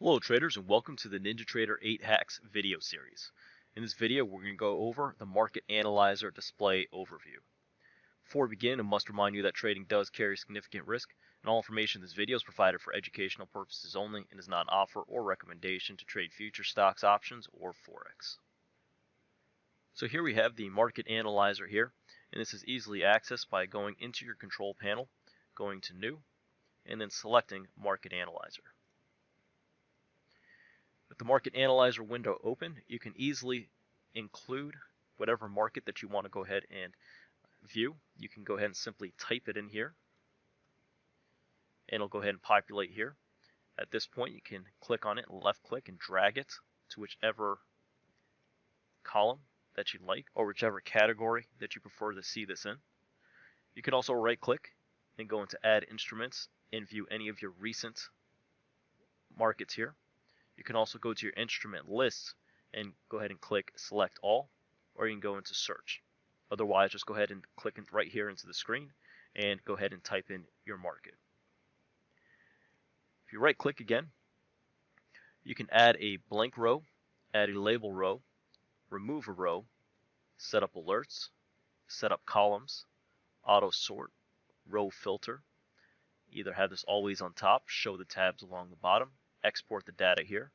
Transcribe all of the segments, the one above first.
Hello traders and welcome to the NinjaTrader 8 Hacks video series. In this video we're going to go over the Market Analyzer display overview. Before we begin, I must remind you that trading does carry significant risk, and all information in this video is provided for educational purposes only and is not an offer or recommendation to trade future stocks, options, or Forex. So here we have the Market Analyzer here, and this is easily accessed by going into your control panel, going to New, and then selecting Market Analyzer. With the Market Analyzer window open, you can easily include whatever market that you want to go ahead and view. You can go ahead and simply type it in here, and it'll go ahead and populate here. At this point, you can click on it, left click, and drag it to whichever column that you'd like, or whichever category that you prefer to see this in. You can also right click and go into Add Instruments and view any of your recent markets here. You can also go to your instrument list and go ahead and click Select All, or you can go into Search. Otherwise, just go ahead and click right here into the screen and go ahead and type in your market. If you right click again, you can add a blank row, add a label row, remove a row, set up alerts, set up columns, auto sort, row filter, either have this always on top, show the tabs along the bottom, export the data here.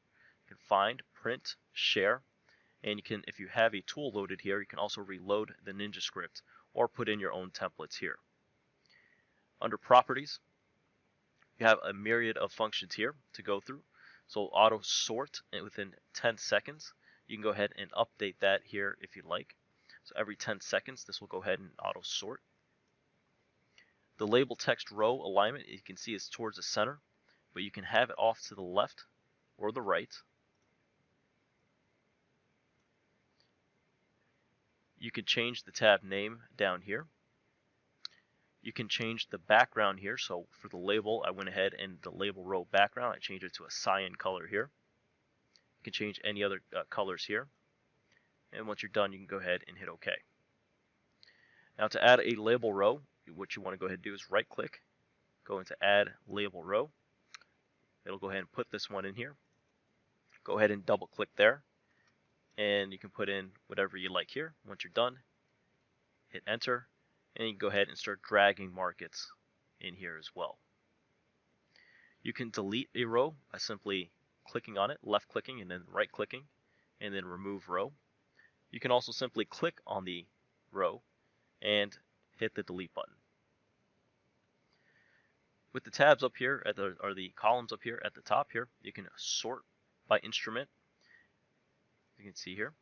You can find, print, share, and you can, if you have a tool loaded here, you can also reload the Ninja script or put in your own templates here. Under properties, you have a myriad of functions here to go through. So auto sort within 10 seconds. You can go ahead and update that here if you'd like. So every 10 seconds, this will go ahead and auto sort. The label text row alignment, you can see, is towards the center, but you can have it off to the left or the right. You can change the tab name down here. You can change the background here. So for the label, I went ahead and the label row background, I changed it to a cyan color here. You can change any other colors here. And once you're done, you can go ahead and hit OK. Now to add a label row, what you want to go ahead and do is right click, go into Add Label Row. It'll go ahead and put this one in here. Go ahead and double click there, and you can put in whatever you like here. Once you're done, hit enter, and you can go ahead and start dragging markets in here as well. You can delete a row by simply clicking on it, left clicking, and then right clicking, and then remove row. You can also simply click on the row and hit the delete button. With the tabs up here, or the columns up here at the top here, you can sort by instrument. You can see here.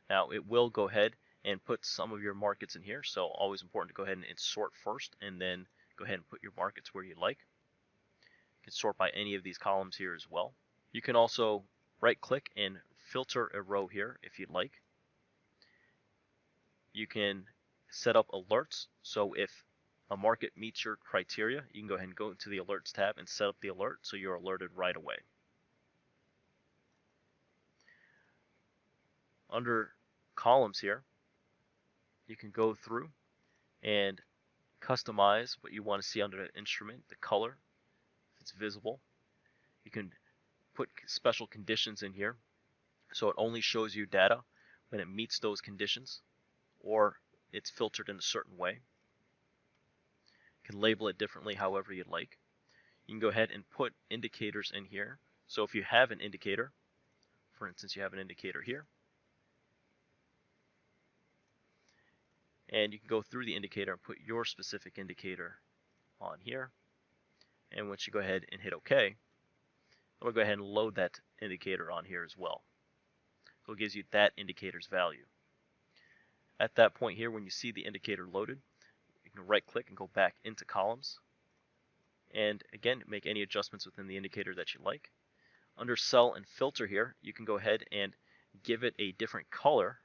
Now it will go ahead and put some of your markets in here, so always important to go ahead and sort first and then go ahead and put your markets where you like. You can sort by any of these columns here as well. You can also right click and filter a row here if you'd like. You can set up alerts, so if a market meets your criteria, you can go ahead and go into the alerts tab and set up the alert so you're alerted right away. Under columns here, you can go through and customize what you want to see under that instrument, the color, if it's visible. You can put special conditions in here so it only shows you data when it meets those conditions, or it's filtered in a certain way. You can label it differently however you'd like. You can go ahead and put indicators in here. So if you have an indicator, for instance, you have an indicator here, and you can go through the indicator and put your specific indicator on here. And once you go ahead and hit OK, it'll go ahead and load that indicator on here as well. So it gives you that indicator's value. At that point here, when you see the indicator loaded, you can right click and go back into columns, and again make any adjustments within the indicator that you like. Under sell and filter here, you can go ahead and give it a different color.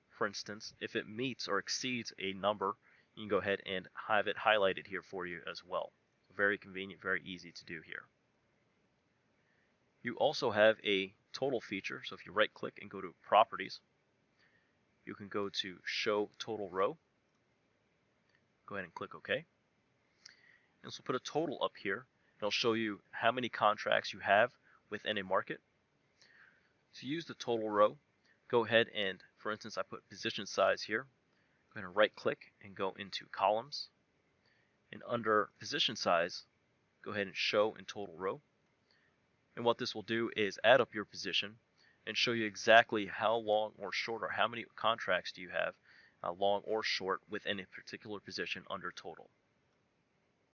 For instance, if it meets or exceeds a number, you can go ahead and have it highlighted here for you as well. Very convenient, very easy to do here. You also have a total feature, so if you right click and go to properties, you can go to show total row. Go ahead and click OK. And so put a total up here It'll show you how many contracts you have within a market. To use the total row, go ahead and, for instance, I put position size here. Go ahead and right click and go into columns. And under position size, go ahead and show in total row. And what this will do is add up your position and show you exactly how long or short, or how many contracts do you have, long or short, within a particular position under total.